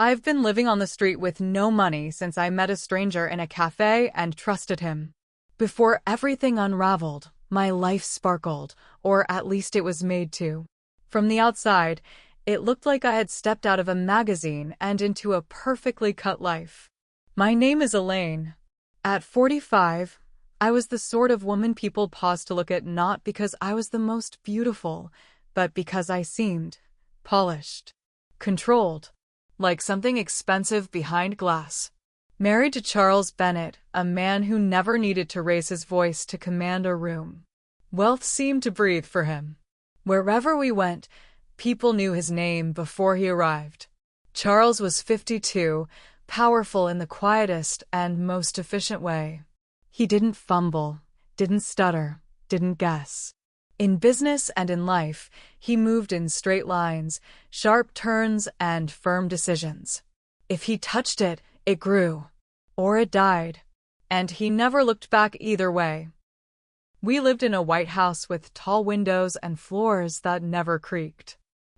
I've been living on the street with no money since I met a stranger in a cafe and trusted him. Before everything unraveled, my life sparkled, or at least it was made to. From the outside, it looked like I had stepped out of a magazine and into a perfectly cut life. My name is Elaine. At 45, I was the sort of woman people paused to look at not because I was the most beautiful, but because I seemed polished, controlled, like something expensive behind glass. Married to Charles Bennett, a man who never needed to raise his voice to command a room. Wealth seemed to breathe for him. Wherever we went, people knew his name before he arrived. Charles was 52, powerful in the quietest and most efficient way. He didn't fumble, didn't stutter, didn't guess. In business and in life, he moved in straight lines, sharp turns, and firm decisions. If he touched it, it grew. Or it died. And he never looked back either way. We lived in a white house with tall windows and floors that never creaked.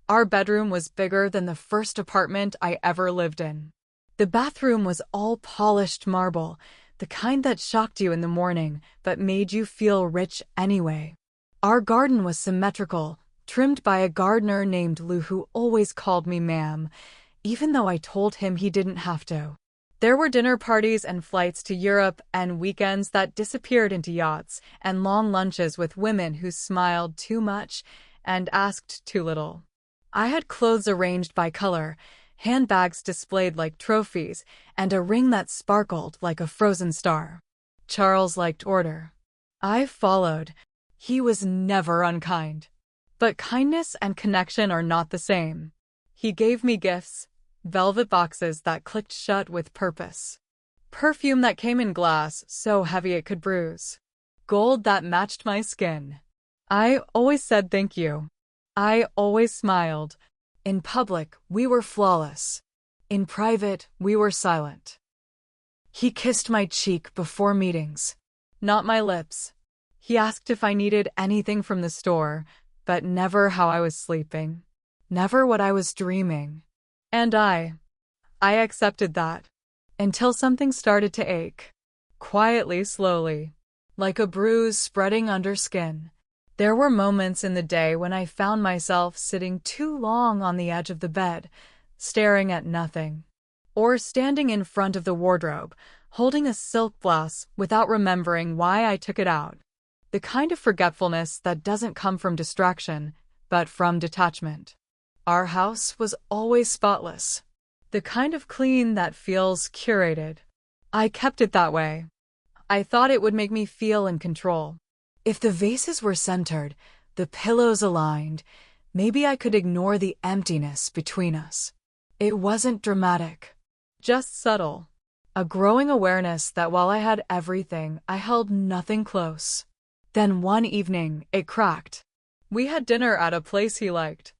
Our bedroom was bigger than the first apartment I ever lived in. The bathroom was all polished marble, the kind that shocked you in the morning but made you feel rich anyway. Our garden was symmetrical, trimmed by a gardener named Lou who always called me ma'am, even though I told him he didn't have to. There were dinner parties and flights to Europe and weekends that disappeared into yachts and long lunches with women who smiled too much and asked too little. I had clothes arranged by color, handbags displayed like trophies, and a ring that sparkled like a frozen star. Charles liked order. I followed. He was never unkind. But kindness and connection are not the same. He gave me gifts, velvet boxes that clicked shut with purpose. Perfume that came in glass so heavy it could bruise. Gold that matched my skin. I always said thank you. I always smiled. In public, we were flawless. In private, we were silent. He kissed my cheek before meetings. Not my lips. He asked if I needed anything from the store, but never how I was sleeping. Never what I was dreaming. And I accepted that. Until something started to ache. Quietly, slowly. Like a bruise spreading under skin. There were moments in the day when I found myself sitting too long on the edge of the bed, staring at nothing. Or standing in front of the wardrobe, holding a silk blouse without remembering why I took it out. The kind of forgetfulness that doesn't come from distraction, but from detachment. Our house was always spotless. The kind of clean that feels curated. I kept it that way. I thought it would make me feel in control. If the vases were centered, the pillows aligned, maybe I could ignore the emptiness between us. It wasn't dramatic, just subtle. A growing awareness that while I had everything, I held nothing close. Then one evening, it cracked. We had dinner at a place he liked.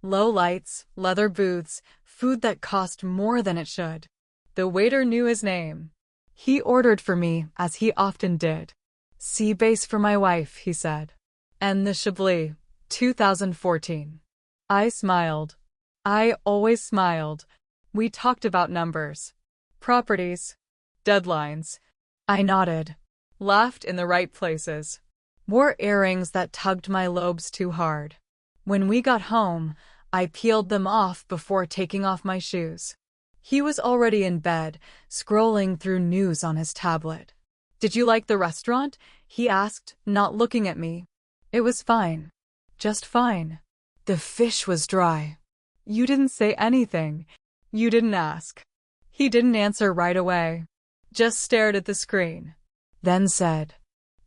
Low lights, leather booths, food that cost more than it should. The waiter knew his name. He ordered for me, as he often did. Sea base for my wife, he said. And the Chablis, 2014. I smiled. I always smiled. We talked about numbers, properties, deadlines. I nodded, laughed in the right places, wore earrings that tugged my lobes too hard. When we got home, I peeled them off before taking off my shoes. He was already in bed, scrolling through news on his tablet. Did you like the restaurant? He asked, not looking at me. It was fine. Just fine. The fish was dry. You didn't say anything. You didn't ask. He didn't answer right away. Just stared at the screen. Then said,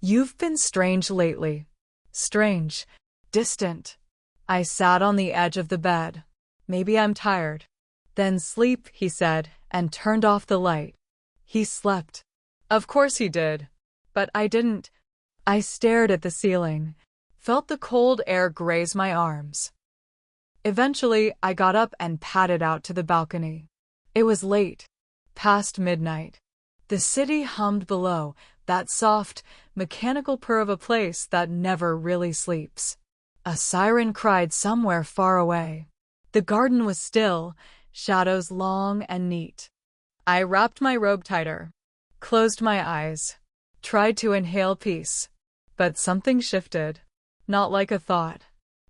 "You've been strange lately." Strange. Distant. I sat on the edge of the bed. Maybe I'm tired. Then sleep, he said, and turned off the light. He slept. Of course he did. But I didn't. I stared at the ceiling, felt the cold air graze my arms. Eventually, I got up and padded out to the balcony. It was late, past midnight. The city hummed below, that soft, mechanical purr of a place that never really sleeps. A siren cried somewhere far away. The garden was still, shadows long and neat. I wrapped my robe tighter, closed my eyes, tried to inhale peace. But something shifted. Not like a thought,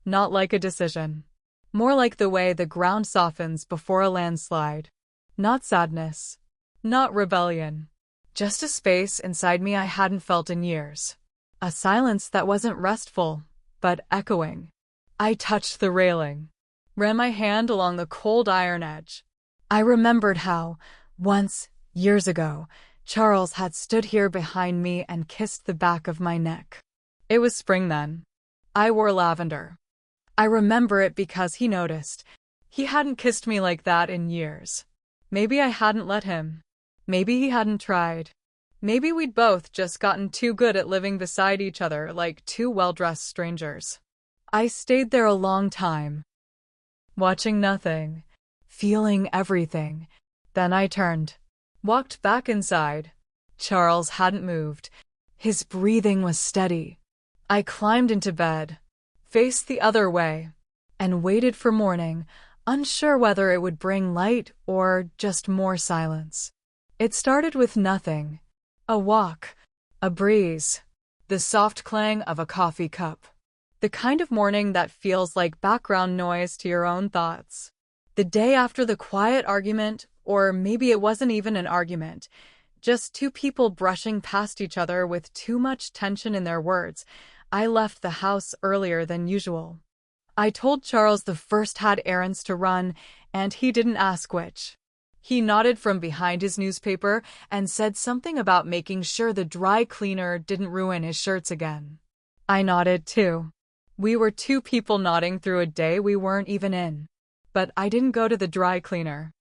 not like a decision. More like the way the ground softens before a landslide. Not sadness, not rebellion. Just a space inside me I hadn't felt in years. A silence that wasn't restful, but echoing. I touched the railing, ran my hand along the cold iron edge. I remembered how, once, years ago, Charles had stood here behind me and kissed the back of my neck. It was spring then. I wore lavender. I remember it because he noticed. He hadn't kissed me like that in years. Maybe I hadn't let him. Maybe he hadn't tried. Maybe we'd both just gotten too good at living beside each other like two well-dressed strangers. I stayed there a long time, watching nothing, feeling everything. Then I turned, walked back inside. Charles hadn't moved. His breathing was steady. I climbed into bed, faced the other way, and waited for morning, unsure whether it would bring light or just more silence. It started with nothing. A walk, a breeze, the soft clang of a coffee cup. The kind of morning that feels like background noise to your own thoughts. The day after the quiet argument, or maybe it wasn't even an argument, just two people brushing past each other with too much tension in their words, I left the house earlier than usual. I told Charles the first had errands to run, and he didn't ask which. He nodded from behind his newspaper and said something about making sure the dry cleaner didn't ruin his shirts again. I nodded too. We were two people nodding through a day we weren't even in. But I didn't go to the dry cleaner,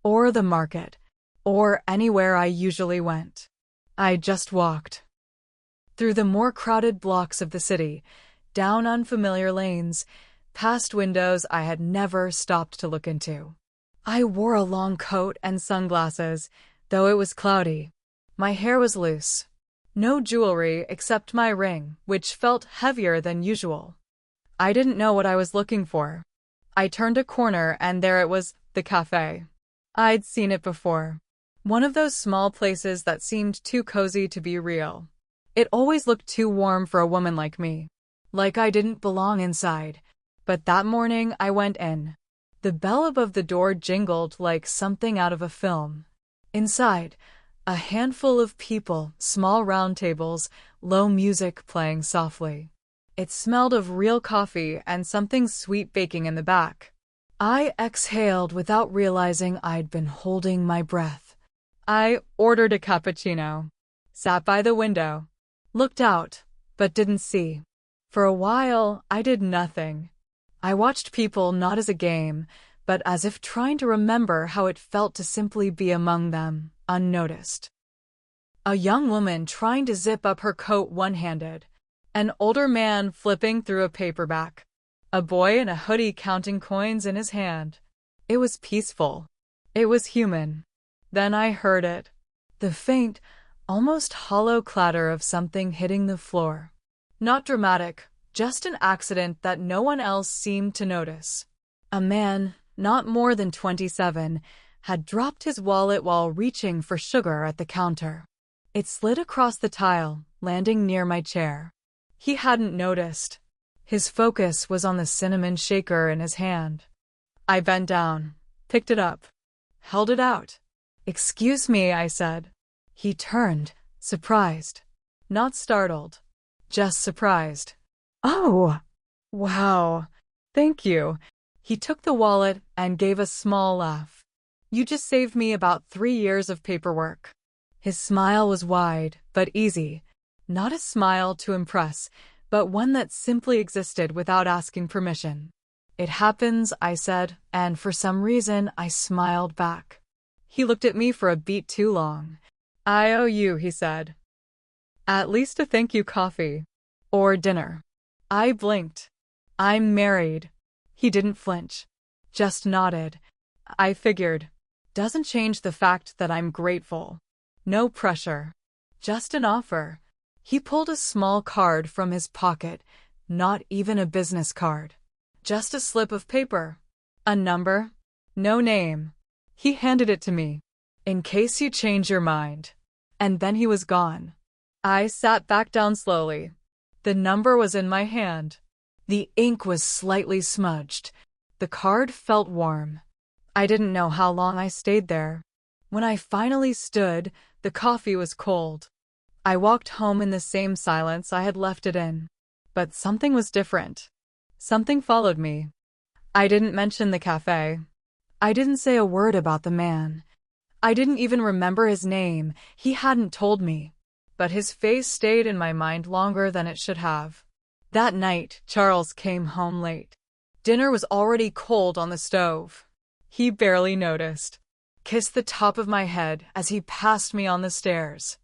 or the market, or anywhere I usually went. I just walked through the more crowded blocks of the city, down unfamiliar lanes, past windows I had never stopped to look into. I wore a long coat and sunglasses, though it was cloudy. My hair was loose. No jewelry except my ring, which felt heavier than usual. I didn't know what I was looking for. I turned a corner and there it was, the cafe. I'd seen it before. One of those small places that seemed too cozy to be real. It always looked too warm for a woman like me. Like I didn't belong inside. But that morning I went in. The bell above the door jingled like something out of a film. Inside, a handful of people, small round tables, low music playing softly. It smelled of real coffee and something sweet baking in the back. I exhaled without realizing I'd been holding my breath. I ordered a cappuccino, sat by the window, looked out, but didn't see. For a while, I did nothing. I watched people not as a game, but as if trying to remember how it felt to simply be among them, unnoticed. A young woman trying to zip up her coat one-handed. An older man flipping through a paperback. A boy in a hoodie counting coins in his hand. It was peaceful. It was human. Then I heard it. The faint, almost hollow clatter of something hitting the floor. Not dramatic, just an accident that no one else seemed to notice. A man, not more than 27, had dropped his wallet while reaching for sugar at the counter. It slid across the tile, landing near my chair. He hadn't noticed. His focus was on the cinnamon shaker in his hand. I bent down, picked it up, held it out. "Excuse me," I said. He turned, surprised. Not startled, just surprised. "Oh, wow, thank you." He took the wallet and gave a small laugh. "You just saved me about 3 years of paperwork." His smile was wide, but easy. Not a smile to impress, but one that simply existed without asking permission. "It happens," I said, and for some reason I smiled back. He looked at me for a beat too long. "I owe you," he said. "At least a thank you coffee. Or dinner." I blinked. "I'm married." He didn't flinch. Just nodded. I figured. Doesn't change the fact that I'm grateful. No pressure. Just an offer. He pulled a small card from his pocket, not even a business card. Just a slip of paper. A number. No name. He handed it to me. In case you change your mind. And then he was gone. I sat back down slowly. The number was in my hand. The ink was slightly smudged. The card felt warm. I didn't know how long I stayed there. When I finally stood, the coffee was cold. I walked home in the same silence I had left it in. But something was different. Something followed me. I didn't mention the cafe. I didn't say a word about the man. I didn't even remember his name. He hadn't told me. But his face stayed in my mind longer than it should have. That night, Charles came home late. Dinner was already cold on the stove. He barely noticed. Kissed the top of my head as he passed me on the stairs.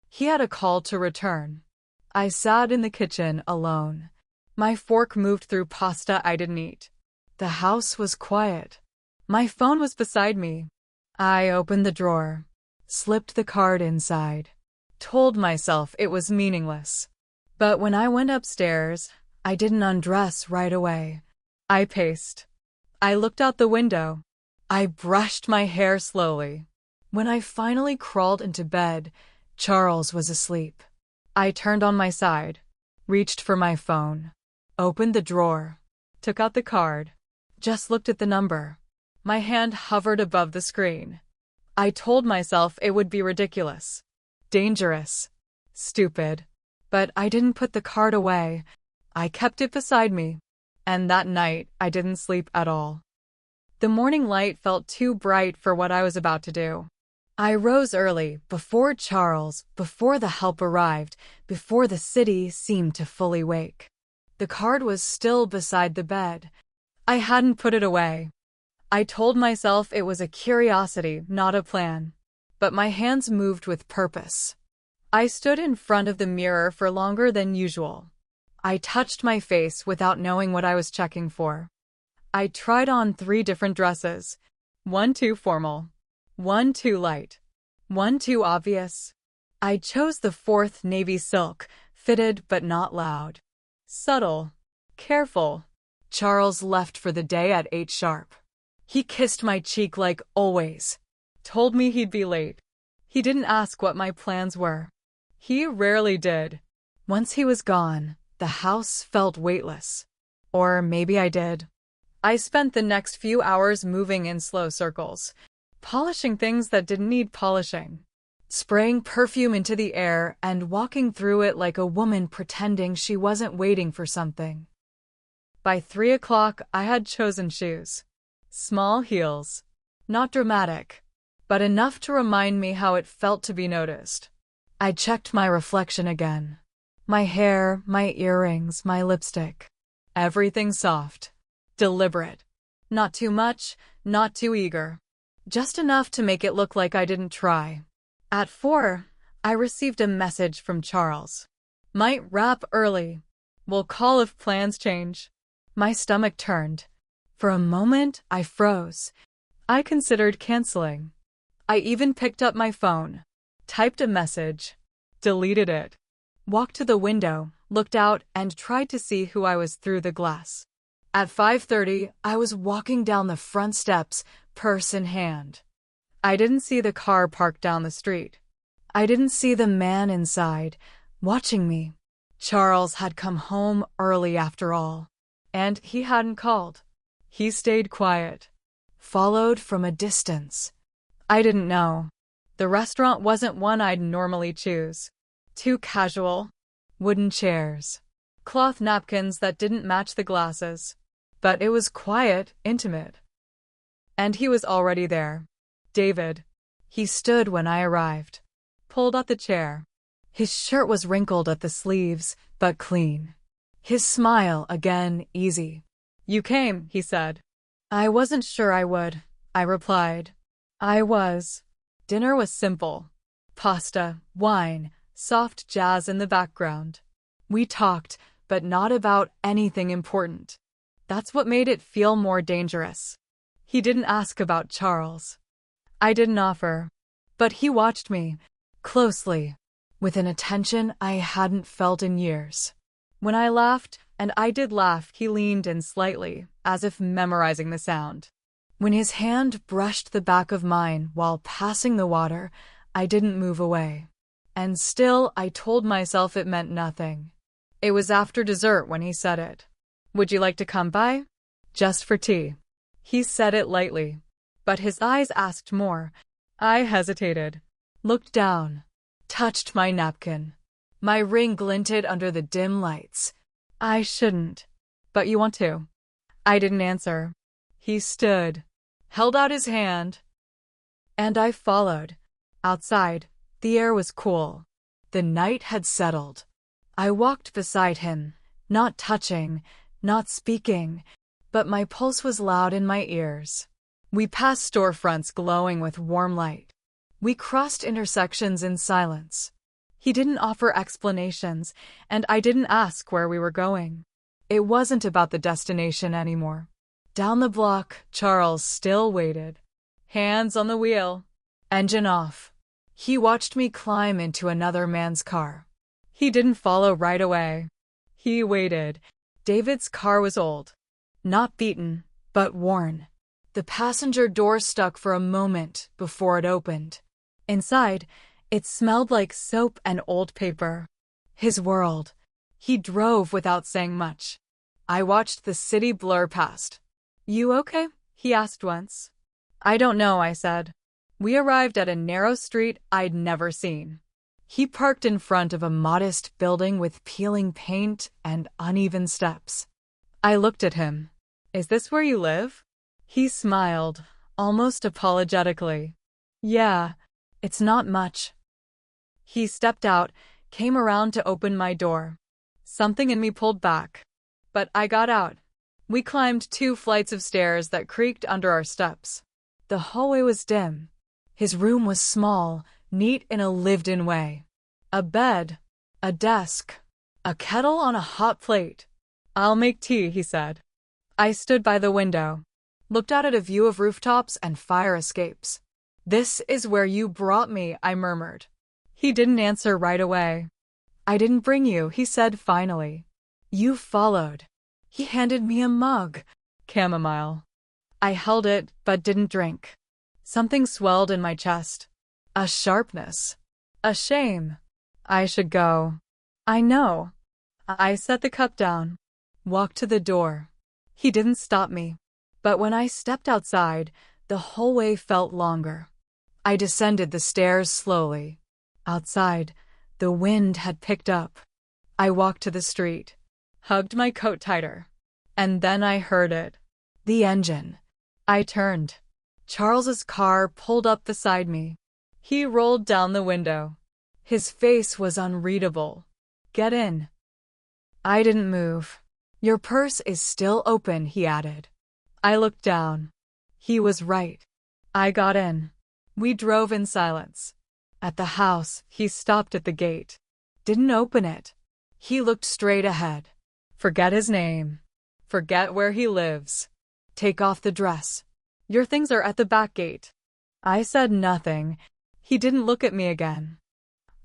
He had a call to return. I sat in the kitchen alone. My fork moved through pasta I didn't eat. The house was quiet. My phone was beside me. I opened the drawer, slipped the card inside, told myself it was meaningless. But when I went upstairs, I didn't undress right away. I paced. I looked out the window. I brushed my hair slowly. When I finally crawled into bed, Charles was asleep. I turned on my side, reached for my phone, opened the drawer, took out the card, just looked at the number. My hand hovered above the screen. I told myself it would be ridiculous, dangerous, stupid. But I didn't put the card away. I kept it beside me. And that night, I didn't sleep at all. The morning light felt too bright for what I was about to do. I rose early, before Charles, before the help arrived, before the city seemed to fully wake. The card was still beside the bed. I hadn't put it away. I told myself it was a curiosity, not a plan. But my hands moved with purpose. I stood in front of the mirror for longer than usual. I touched my face without knowing what I was checking for. I tried on 3 different dresses. One too formal. One too light. One too obvious. I chose the 4th navy silk, fitted but not loud. Subtle. Careful. Charles left for the day at 8 sharp. He kissed my cheek like always. Told me he'd be late. He didn't ask what my plans were. He rarely did. Once he was gone, the house felt weightless. Or maybe I did. I spent the next few hours moving in slow circles, polishing things that didn't need polishing, spraying perfume into the air and walking through it like a woman pretending she wasn't waiting for something. By 3 o'clock, I had chosen shoes. Small heels. Not dramatic, but enough to remind me how it felt to be noticed. I checked my reflection again. My hair, my earrings, my lipstick. Everything soft. Deliberate. Not too much, not too eager. Just enough to make it look like I didn't try. At 4, I received a message from Charles. Might wrap early. Will call if plans change. My stomach turned. For a moment, I froze. I considered canceling. I even picked up my phone, typed a message, deleted it, walked to the window, looked out, and tried to see who I was through the glass. At 5:30, I was walking down the front steps, purse in hand. I didn't see the car parked down the street. I didn't see the man inside, watching me. Charles had come home early after all, and he hadn't called. He stayed quiet, followed from a distance. I didn't know. The restaurant wasn't one I'd normally choose. Too casual. Wooden chairs. Cloth napkins that didn't match the glasses. But it was quiet, intimate. And he was already there. David. He stood when I arrived. Pulled up the chair. His shirt was wrinkled at the sleeves, but clean. His smile, again, easy. You came, he said. I wasn't sure I would, I replied. I was. Dinner was simple. Pasta, wine, soft jazz in the background. We talked, but not about anything important. That's what made it feel more dangerous. He didn't ask about Charles. I didn't offer. But he watched me, closely, with an attention I hadn't felt in years. When I laughed, and I did laugh, he leaned in slightly, as if memorizing the sound. When his hand brushed the back of mine while passing the water, I didn't move away. And still, I told myself it meant nothing. It was after dessert when he said it. "Would you like to come by? Just for tea." He said it lightly, but his eyes asked more. I hesitated, looked down, touched my napkin. My ring glinted under the dim lights. "I shouldn't, but you want to." I didn't answer. He stood, held out his hand, and I followed. Outside, the air was cool. The night had settled. I walked beside him, not touching, not speaking, but my pulse was loud in my ears. We passed storefronts glowing with warm light. We crossed intersections in silence. He didn't offer explanations, and I didn't ask where we were going. It wasn't about the destination anymore. Down the block, Charles still waited. Hands on the wheel. Engine off. He watched me climb into another man's car. He didn't follow right away. He waited. David's car was old. Not beaten, but worn. The passenger door stuck for a moment before it opened. Inside, it smelled like soap and old paper. His world. He drove without saying much. I watched the city blur past. "You okay?" he asked once. "I don't know," I said. We arrived at a narrow street I'd never seen. He parked in front of a modest building with peeling paint and uneven steps. I looked at him. "Is this where you live?" He smiled, almost apologetically. "Yeah, it's not much." He stepped out, came around to open my door. Something in me pulled back, but I got out. We climbed 2 flights of stairs that creaked under our steps. The hallway was dim. His room was small, neat in a lived-in way. A bed, a desk, a kettle on a hot plate. "I'll make tea," he said. I stood by the window, looked out at a view of rooftops and fire escapes. "This is where you brought me," I murmured. He didn't answer right away. "I didn't bring you," he said finally. "You followed." He handed me a mug. Chamomile. I held it, but didn't drink. Something swelled in my chest. A sharpness. A shame. I should go. "I know." I set the cup down, walked to the door. He didn't stop me. But when I stepped outside, the hallway felt longer. I descended the stairs slowly. Outside, the wind had picked up. I walked to the street, hugged my coat tighter. And then I heard it. The engine. I turned. Charles's car pulled up beside me. He rolled down the window. His face was unreadable. "Get in." I didn't move. "Your purse is still open," he added. I looked down. He was right. I got in. We drove in silence. At the house, he stopped at the gate. Didn't open it. He looked straight ahead. "Forget his name. Forget where he lives. Take off the dress. Your things are at the back gate." I said nothing. He didn't look at me again.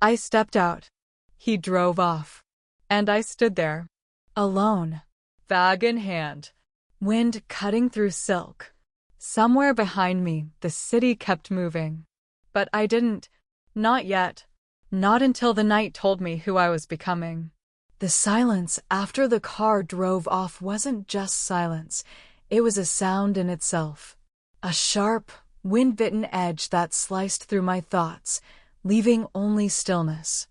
I stepped out. He drove off. And I stood there, alone, bag in hand, wind cutting through silk. Somewhere behind me, the city kept moving. But I didn't. Not yet. Not until the night told me who I was becoming. The silence after the car drove off wasn't just silence. It was a sound in itself. A sharp, wind-bitten edge that sliced through my thoughts, leaving only stillness.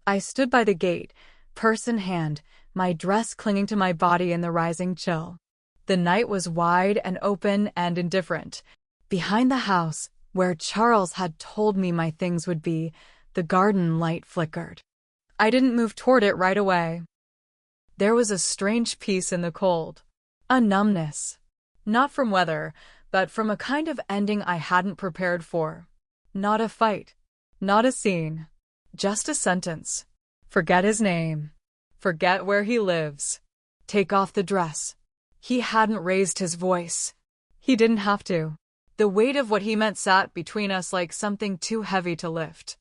I stood by the gate, purse in hand, my dress clinging to my body in the rising chill. The night was wide and open and indifferent. Behind the house, where Charles had told me my things would be, the garden light flickered. I didn't move toward it right away. There was a strange peace in the cold. A numbness. Not from weather, but from a kind of ending I hadn't prepared for. Not a fight. Not a scene. Just a sentence. Forget his name. Forget where he lives. Take off the dress. He hadn't raised his voice. He didn't have to. The weight of what he meant sat between us like something too heavy to lift.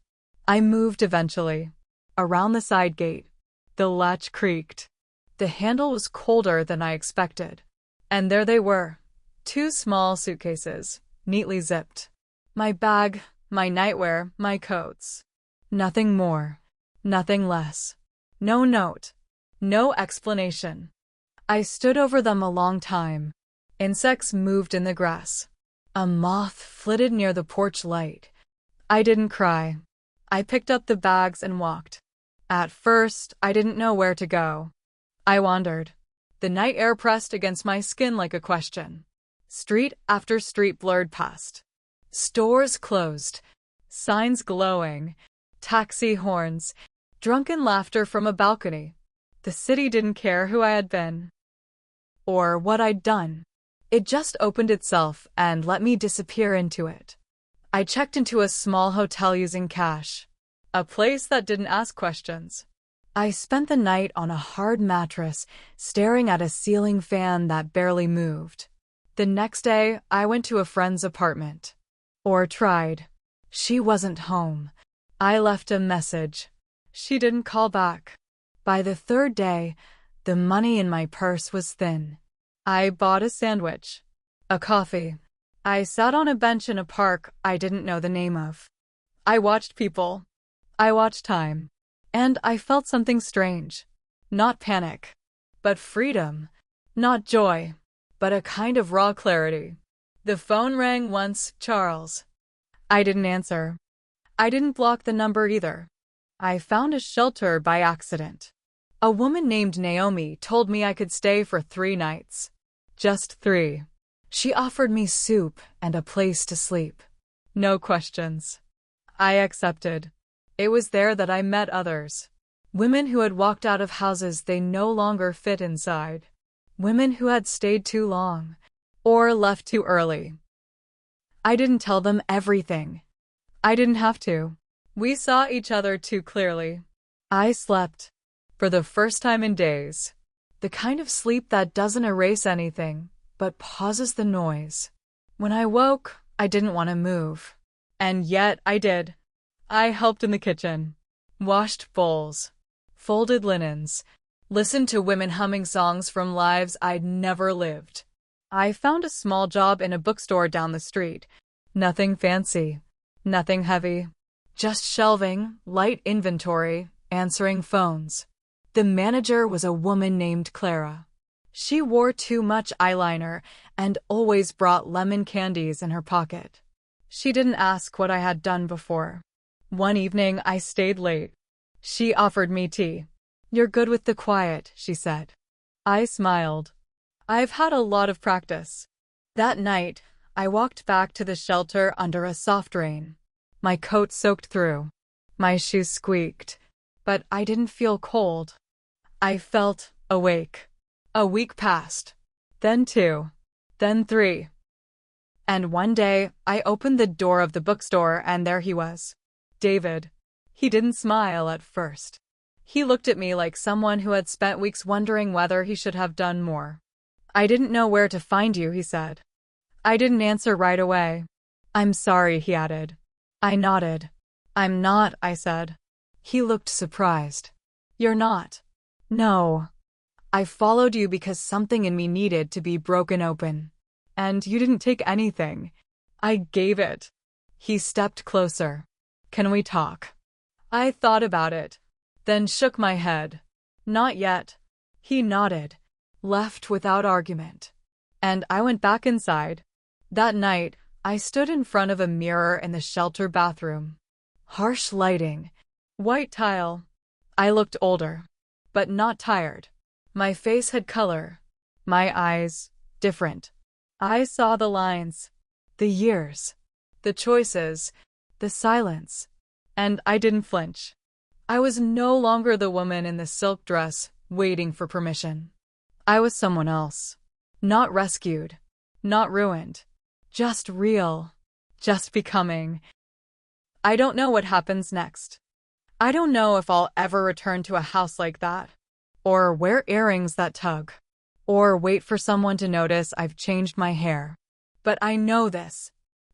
I moved eventually. Around the side gate. The latch creaked. The handle was colder than I expected. And there they were. 2 small suitcases, neatly zipped. My bag, my nightwear, my coats. Nothing more. Nothing less. No note. No explanation. I stood over them a long time. Insects moved in the grass. A moth flitted near the porch light. I didn't cry. I picked up the bags and walked. At first, I didn't know where to go. I wandered. The night air pressed against my skin like a question. Street after street blurred past. Stores closed. Signs glowing. Taxi horns. Drunken laughter from a balcony. The city didn't care who I had been or what I'd done. It just opened itself and let me disappear into it. I checked into a small hotel using cash. A place that didn't ask questions. I spent the night on a hard mattress, staring at a ceiling fan that barely moved. The next day, I went to a friend's apartment. Or tried. She wasn't home. I left a message. She didn't call back. By the third day, the money in my purse was thin. I bought a sandwich. A coffee. I sat on a bench in a park I didn't know the name of. I watched people. I watched time. And I felt something strange. Not panic. But freedom. Not joy. But a kind of raw clarity. The phone rang once, Charles. I didn't answer. I didn't block the number either. I found a shelter by accident. A woman named Naomi told me I could stay for 3 nights. Just 3. She offered me soup and a place to sleep. No questions. I accepted. It was there that I met others. Women who had walked out of houses they no longer fit inside. Women who had stayed too long. Or left too early. I didn't tell them everything. I didn't have to. We saw each other too clearly. I slept. For the first time in days. The kind of sleep that doesn't erase anything, but pauses the noise. When I woke, I didn't want to move. And yet I did. I helped in the kitchen. Washed bowls. Folded linens. Listened to women humming songs from lives I'd never lived. I found a small job in a bookstore down the street. Nothing fancy. Nothing heavy. Just shelving, light inventory, answering phones. The manager was a woman named Clara. She wore too much eyeliner and always brought lemon candies in her pocket. She didn't ask what I had done before. One evening, I stayed late. She offered me tea. "You're good with the quiet," she said. I smiled. I've had a lot of practice. That night, I walked back to the shelter under a soft rain. My coat soaked through. My shoes squeaked. But I didn't feel cold. I felt awake. A week passed. Then 2. Then 3. And one day, I opened the door of the bookstore and there he was. David. He didn't smile at first. He looked at me like someone who had spent weeks wondering whether he should have done more. "I didn't know where to find you," he said. I didn't answer right away. "I'm sorry," he added. I nodded. "I'm not," I said. He looked surprised. "You're not?" "No. I followed you because something in me needed to be broken open. And you didn't take anything. I gave it." He stepped closer. "Can we talk?" I thought about it, then shook my head. "Not yet." He nodded, left without argument. And I went back inside. That night, I stood in front of a mirror in the shelter bathroom. Harsh lighting. White tile. I looked older, but not tired. My face had color. My eyes, different. I saw the lines, the years, the choices, the silence. And I didn't flinch. I was no longer the woman in the silk dress, waiting for permission. I was someone else. Not rescued. Not ruined. Just real. Just becoming. I don't know what happens next. I don't know if I'll ever return to a house like that. Or wear earrings that tug. Or wait for someone to notice I've changed my hair. But I know this.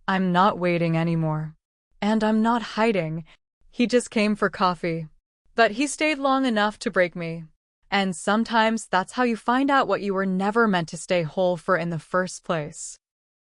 I'm not waiting anymore. And I'm not hiding. He just came for coffee. But he stayed long enough to break me. And sometimes that's how you find out what you were never meant to stay whole for in the first place.